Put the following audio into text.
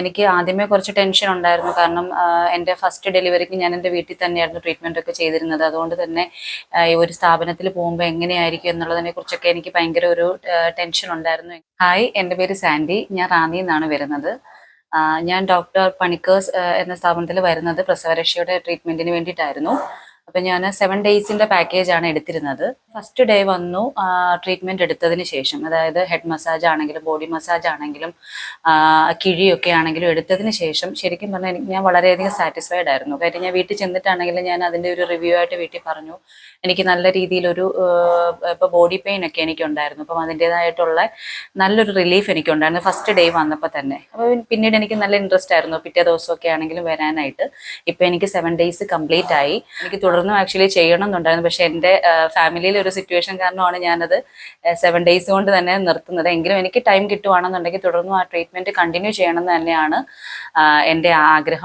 എനിക്ക് ആദ്യമേ കുറച്ച് ടെൻഷൻ ഉണ്ടായിരുന്നു. കാരണം എൻ്റെ ഫസ്റ്റ് ഡെലിവറിക്ക് ഞാൻ എൻ്റെ വീട്ടിൽ തന്നെയായിരുന്നു ട്രീറ്റ്മെൻ്റ് ഒക്കെ ചെയ്തിരുന്നത്. അതുകൊണ്ട് തന്നെ ഈ ഒരു സ്ഥാപനത്തിൽ പോകുമ്പോൾ എങ്ങനെയായിരിക്കും എന്നുള്ളതിനെ കുറിച്ചൊക്കെ എനിക്ക് ഭയങ്കര ഒരു ടെൻഷൻ ഉണ്ടായിരുന്നു. ഹായ്, എൻ്റെ പേര് സാൻഡി. ഞാൻ റാന്നിയിൽ നിന്നാണ് വരുന്നത്. ഞാൻ ഡോക്ടർ പണിക്കേഴ്സ് എന്ന സ്ഥാപനത്തിൽ വരുന്നത് പ്രസവരക്ഷയുടെ ട്രീറ്റ്മെൻറ്റിന് വേണ്ടിയിട്ടായിരുന്നു. അപ്പം ഞാൻ 7 ഡേയ്സിൻ്റെ പാക്കേജാണ് എടുത്തിരുന്നത്. ഫസ്റ്റ് ഡേ വന്നു ട്രീറ്റ്മെൻറ്റ് എടുത്തതിന് ശേഷം, അതായത് ഹെഡ് മസാജ് ആണെങ്കിലും ബോഡി മസാജ് ആണെങ്കിലും കിഴിയൊക്കെ ആണെങ്കിലും എടുത്തതിന് ശേഷം ശരിക്കും പറഞ്ഞാൽ ഞാൻ വളരെയധികം സാറ്റിസ്ഫൈഡ് ആയിരുന്നു. കാര്യം ഞാൻ വീട്ടിൽ ചെന്നിട്ടാണെങ്കിലും ഞാൻ അതിൻ്റെ ഒരു റിവ്യൂ ആയിട്ട് വീട്ടിൽ പറഞ്ഞു. എനിക്ക് നല്ല രീതിയിലൊരു ഇപ്പോൾ ബോഡി പെയിൻ ഒക്കെ എനിക്കുണ്ടായിരുന്നു. അപ്പം അതിൻ്റേതായിട്ടുള്ള നല്ലൊരു റിലീഫ് എനിക്കുണ്ടായിരുന്നു ഫസ്റ്റ് ഡേ വന്നപ്പോൾ തന്നെ. അപ്പോൾ പിന്നീട് എനിക്ക് നല്ല ഇൻട്രസ്റ്റ് ആയിരുന്നു പിറ്റേ ദിവസമൊക്കെ ആണെങ്കിലും വരാനായിട്ട്. ഇപ്പോൾ എനിക്ക് 7 ഡേയ്സ് കംപ്ലീറ്റ് ആയി. എനിക്ക് തുടർന്നും ആക്ച്വലി ചെയ്യണം എന്നുണ്ടായിരുന്നു. പക്ഷേ എൻ്റെ ഫാമിലിയിലെ ഒരു സിറ്റുവേഷൻ കാരണമാണ് ഞാനത് 7 ഡേയ്സ് കൊണ്ട് തന്നെ നിർത്തുന്നത്. എങ്കിലും എനിക്ക് ടൈം കിട്ടുവാണെന്നുണ്ടെങ്കിൽ തുടർന്നും ആ ട്രീറ്റ്മെൻറ്റ് കണ്ടിന്യൂ ചെയ്യണം എന്ന് തന്നെയാണ് എൻ്റെ ആഗ്രഹം.